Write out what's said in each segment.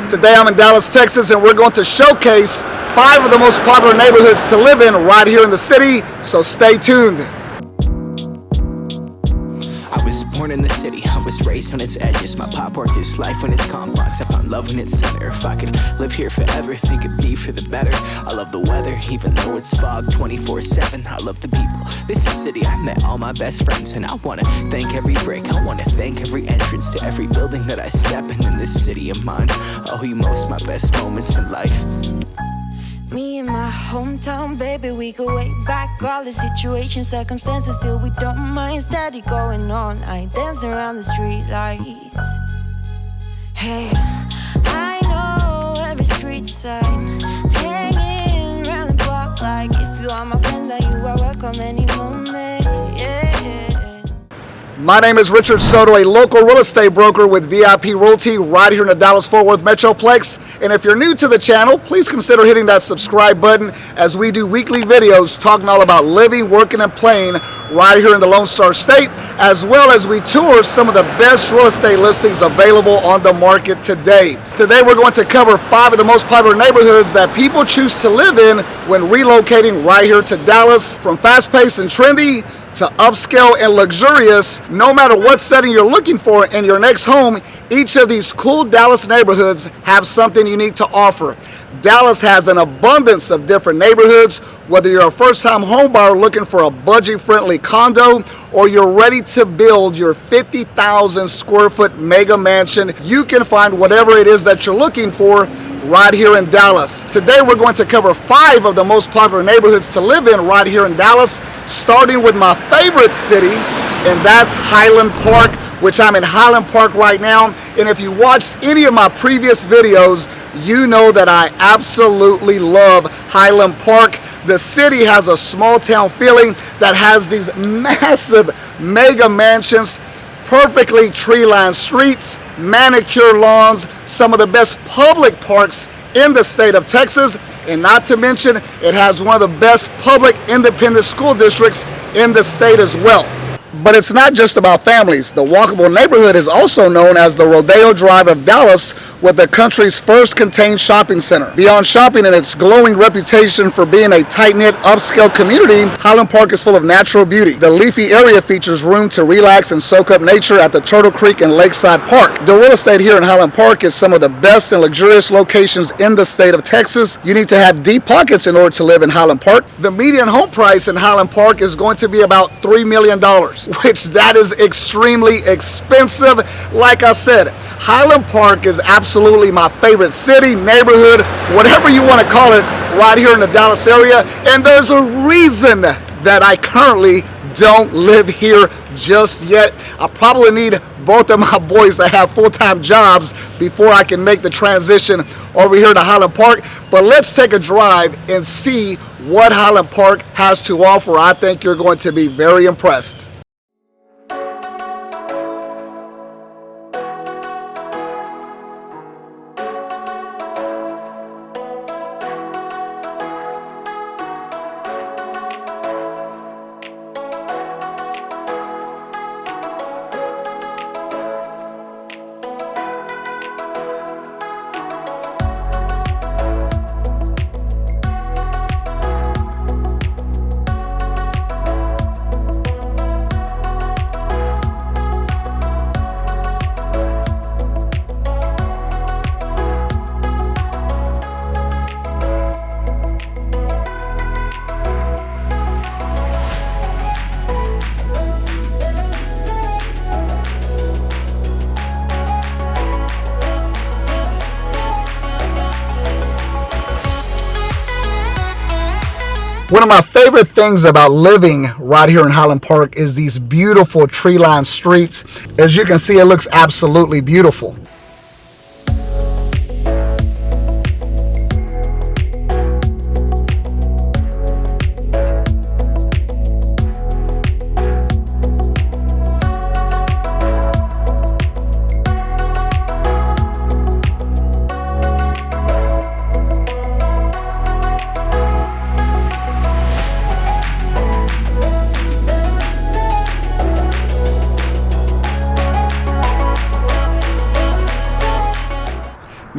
Today I'm in Dallas, Texas, and we're going to showcase 5 of the most popular neighborhoods to live in right here in the city, so stay tuned. I was born in the city, I was raised on its edges. My pop work is life when it's complex. I found love in its center. If I could live here forever, think it'd be for the better. I love the weather, even though it's fog 24/7. I love the people, this is city I met all my best friends. And I wanna thank every break, I wanna thank every entrance to every building that I step in this city of mine. I owe you most my best moments in life. Me and my hometown, baby, we go way back. All the situations, circumstances, still we don't mind. Steady going on, I ain't dancing around the street lights. Hey, I know every street sign, hanging around the block like if you are my friend, then you are welcome any moment, yeah. My name is Richard Soto, a local real estate broker with VIP Realty right here in the Dallas-Fort Worth Metroplex. And if you're new to the channel, please consider hitting that subscribe button as we do weekly videos talking all about living, working, and playing right here in the Lone Star State, as well as we tour some of the best real estate listings available on the market today. Today we're going to cover 5 of the most popular neighborhoods that people choose to live in when relocating right here to Dallas. From fast-paced and trendy to upscale and luxurious, no matter what setting you're looking for in your next home, each of these cool Dallas neighborhoods have something unique to offer. Dallas has an abundance of different neighborhoods. Whether you're a first-time homebuyer looking for a budget-friendly condo or you're ready to build your 50,000 square foot mega mansion, you can find whatever it is that you're looking for right here in Dallas. Today we're going to cover 5 of the most popular neighborhoods to live in right here in Dallas, starting with my favorite city, and that's Highland Park, which I'm in Highland Park right now. And if you watched any of my previous videos, you know that I absolutely love Highland Park. The city has a small town feeling that has these massive mega mansions, perfectly tree-lined streets, manicure lawns, some of the best public parks in the state of Texas, and not to mention it has one of the best public independent school districts in the state as well. But it's not just about families. The walkable neighborhood is also known as the Rodeo Drive of Dallas, with the country's first contained shopping center. Beyond shopping and its glowing reputation for being a tight-knit, upscale community, Highland Park is full of natural beauty. The leafy area features room to relax and soak up nature at the Turtle Creek and Lakeside Park. The real estate here in Highland Park is some of the best and luxurious locations in the state of Texas. You need to have deep pockets in order to live in Highland Park. The median home price in Highland Park is going to be about $3 million. Which that is extremely expensive. Like I said, Highland Park is absolutely my favorite city, neighborhood, whatever you want to call it, right here in the Dallas area. And there's a reason that I currently don't live here just yet. I probably need both of my boys to have full-time jobs before I can make the transition over here to Highland Park. But let's take a drive and see what Highland Park has to offer. I think you're going to be very impressed. One of my favorite things about living right here in Highland Park is these beautiful tree-lined streets. As you can see, it looks absolutely beautiful.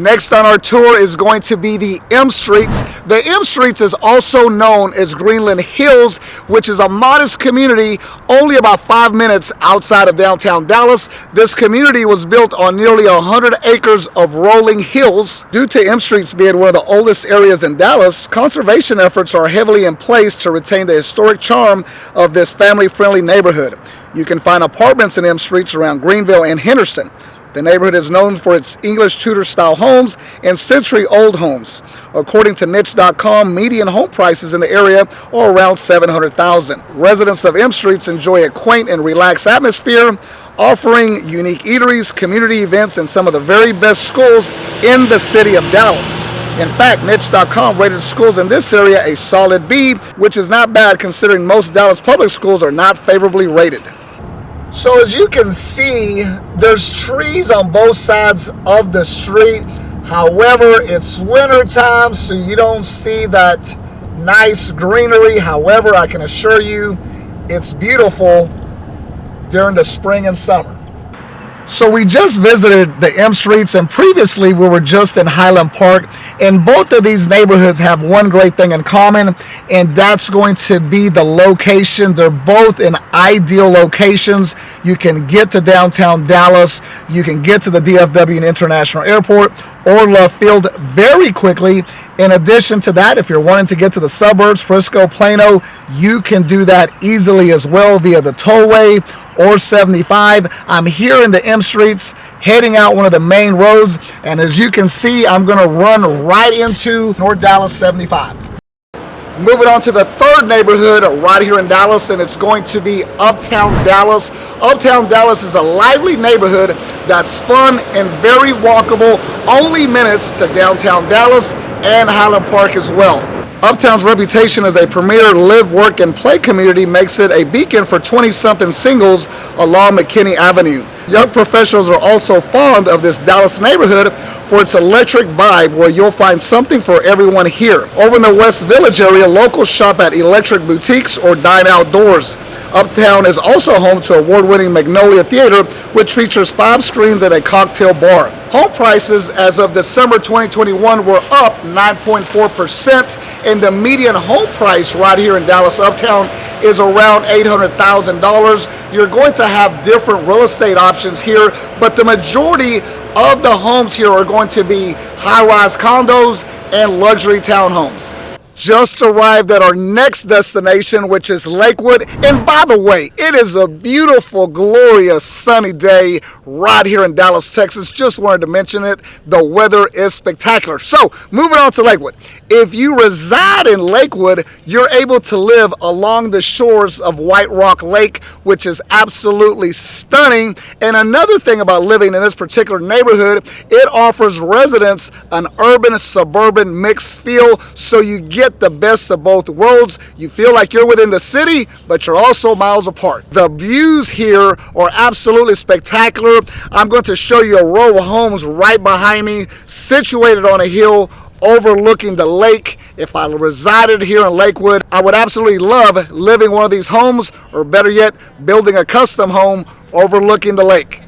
Next on our tour is going to be the M Streets. The M Streets is also known as Greenland Hills, which is a modest community only about 5 minutes outside of downtown Dallas. This community was built on nearly 100 acres of rolling hills. Due to M Streets being one of the oldest areas in Dallas, conservation efforts are heavily in place to retain the historic charm of this family-friendly neighborhood. You can find apartments in M Streets around Greenville and Henderson. The neighborhood is known for its English Tudor-style homes and century-old homes. According to niche.com, median home prices in the area are around $700,000. Residents of M Streets enjoy a quaint and relaxed atmosphere, offering unique eateries, community events, and some of the very best schools in the city of Dallas. In fact, niche.com rated schools in this area a solid B, which is not bad considering most Dallas public schools are not favorably rated. So as you can see, there's trees on both sides of the street. However, it's winter time, so you don't see that nice greenery. However, I can assure you it's beautiful during the spring and summer. So we just visited the M Streets, and previously we were just in Highland Park, and both of these neighborhoods have one great thing in common, and that's going to be the location. They're both in ideal locations. You can get to downtown Dallas, you can get to the DFW and International Airport or Love Field very quickly. In addition to that, if you're wanting to get to the suburbs, Frisco, Plano, you can do that easily as well via the tollway or 75. I'm here in the M Streets, heading out one of the main roads, and as you can see, I'm going to run right into North Dallas 75. Moving on to the third neighborhood right here in Dallas, and it's going to be Uptown Dallas. Uptown Dallas is a lively neighborhood that's fun and very walkable, only minutes to downtown Dallas and Highland Park as well. Uptown's reputation as a premier live, work, and play community makes it a beacon for 20-something singles along McKinney Avenue. Young professionals are also fond of this Dallas neighborhood for its electric vibe, where you'll find something for everyone here. Over in the West Village area, locals shop at electric boutiques or dine outdoors. Uptown is also home to award-winning Magnolia Theater, which features 5 screens and a cocktail bar. Home prices as of December 2021 were up 9.4%, and the median home price right here in Dallas Uptown is around $800,000. You're going to have different real estate options here, but the majority of the homes here are going to be high-rise condos and luxury townhomes. Just arrived at our next destination, which is Lakewood. And by the way, it is a beautiful, glorious, sunny day right here in Dallas, Texas. Just wanted to mention it. The weather is spectacular. So, moving on to Lakewood. If you reside in Lakewood, you're able to live along the shores of White Rock Lake, which is absolutely stunning. And another thing about living in this particular neighborhood, it offers residents an urban-suburban mixed feel, so you get the best of both worlds. You feel like you're within the city, but you're also miles apart. The views here are absolutely spectacular. I'm going to show you a row of homes right behind me, situated on a hill overlooking the lake. If I resided here in Lakewood, I would absolutely love living one of these homes, or better yet, building a custom home overlooking the lake.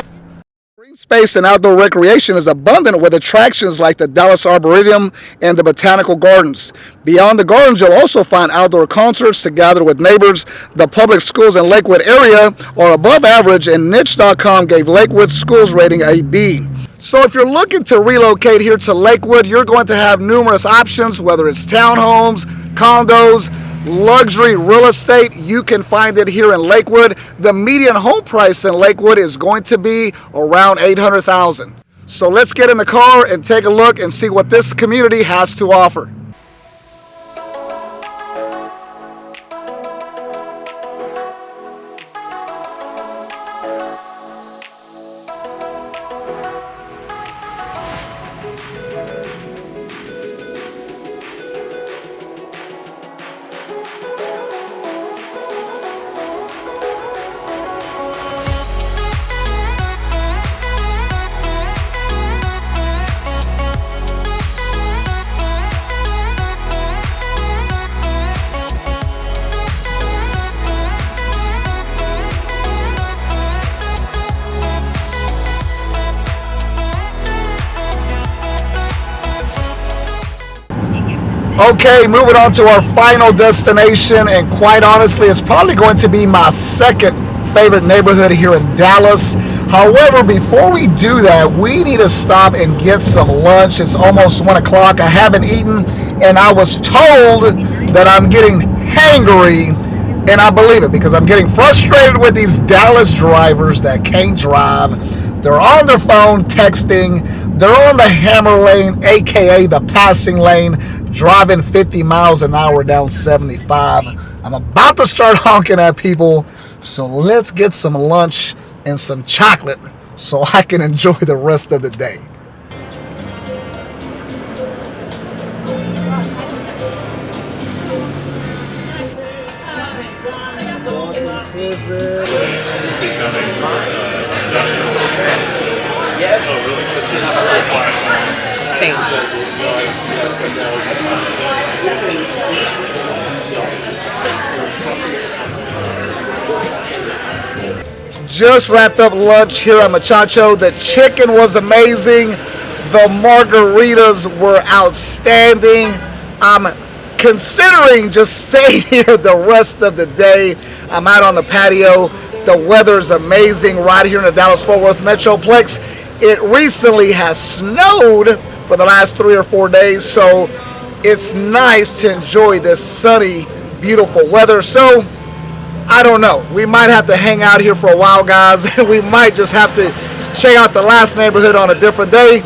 Green space and outdoor recreation is abundant with attractions like the Dallas Arboretum and the Botanical Gardens. Beyond the gardens, you'll also find outdoor concerts to gather with neighbors. The public schools in Lakewood area are above average, and niche.com gave Lakewood schools rating a B. So if you're looking to relocate here to Lakewood, you're going to have numerous options, whether it's townhomes, condos, luxury real estate. You can find it here in Lakewood. The median home price in Lakewood is going to be around $800,000. So let's get in the car and take a look and see what this community has to offer. Okay, moving on to our final destination, and quite honestly, it's probably going to be my second favorite neighborhood here in Dallas. However, before we do that, we need to stop and get some lunch. It's almost 1 o'clock. I haven't eaten, and I was told that I'm getting hangry, and I believe it because I'm getting frustrated with these Dallas drivers that can't drive. They're on their phone texting. They're on the hammer lane, aka the passing lane, driving 50 miles an hour down 75. I'm about to start honking at people, so let's get some lunch and some chocolate so I can enjoy the rest of the day. Just wrapped up lunch here at Muchacho. The chicken was amazing. The margaritas were outstanding. I'm considering just staying here the rest of the day. I'm out on the patio. The weather's amazing right here in the Dallas-Fort Worth Metroplex. It recently has snowed for the last 3 or 4 days, so it's nice to enjoy this sunny, beautiful weather. So I don't know. We might have to hang out here for a while, guys. We might just have to check out the last neighborhood on a different day.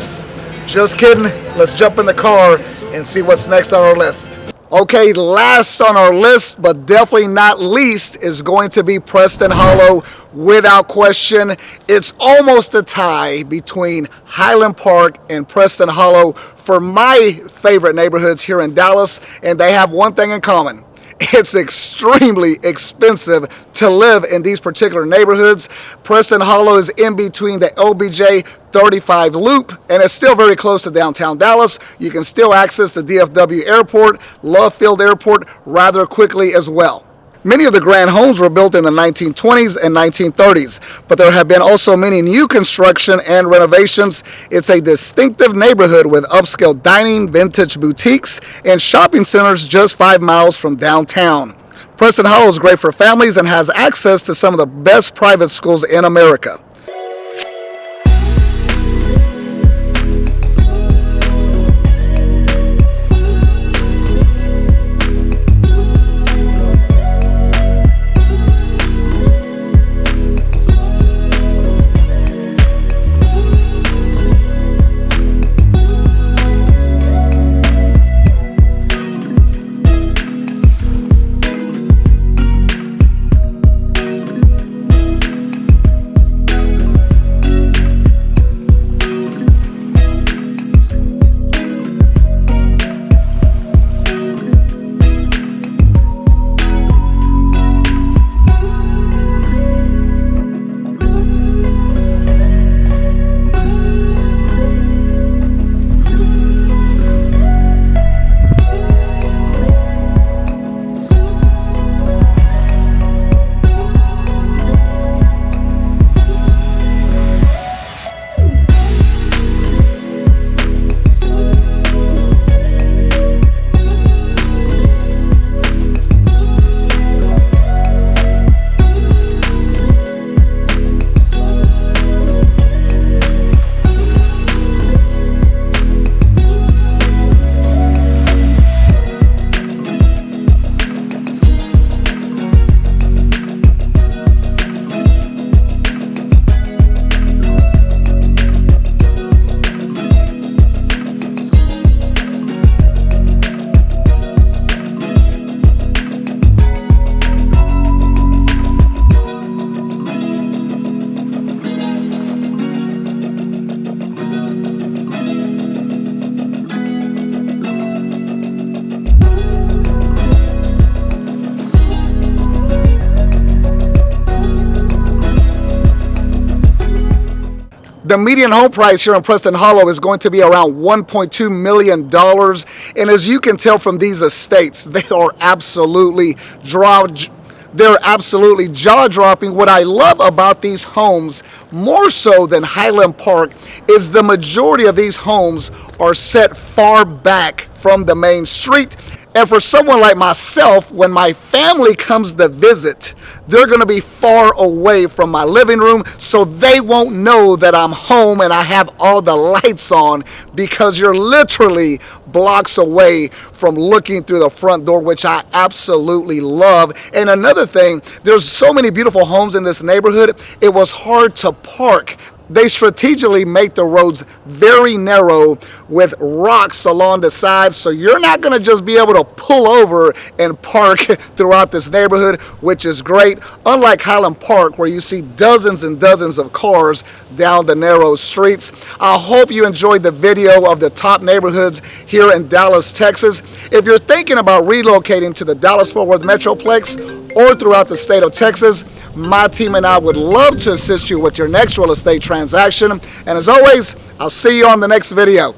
Just kidding. Let's jump in the car and see what's next on our list. Okay, last on our list, but definitely not least, is going to be Preston Hollow. Without question, it's almost a tie between Highland Park and Preston Hollow for my favorite neighborhoods here in Dallas, and they have one thing in common. It's extremely expensive to live in these particular neighborhoods. Preston Hollow is in between the LBJ 35 loop, and it's still very close to downtown Dallas. You can still access the DFW Airport, Love Field Airport rather quickly as well. Many of the grand homes were built in the 1920s and 1930s, but there have been also many new construction and renovations. It's a distinctive neighborhood with upscale dining, vintage boutiques, and shopping centers just 5 miles from downtown. Preston Hollow is great for families and has access to some of the best private schools in America. The median home price here in Preston Hollow is going to be around $1.2 million. And as you can tell from these estates, they are absolutely They're absolutely jaw-dropping. What I love about these homes, more so than Highland Park, is the majority of these homes are set far back from the main street. And for someone like myself, when my family comes to visit, they're going to be far away from my living room, so they won't know that I'm home and I have all the lights on, because you're literally blocks away from looking through the front door, which I absolutely love. And another thing, there's so many beautiful homes in this neighborhood, it was hard to park. They strategically make the roads very narrow with rocks along the side, so you're not going to just be able to pull over and park throughout this neighborhood, which is great. Unlike Highland Park, where you see dozens and dozens of cars down the narrow streets. I hope you enjoyed the video of the top neighborhoods here in Dallas, Texas. If you're thinking about relocating to the Dallas-Fort Worth Metroplex or throughout the state of Texas, my team and I would love to assist you with your next real estate transaction. And as always, I'll see you on the next video.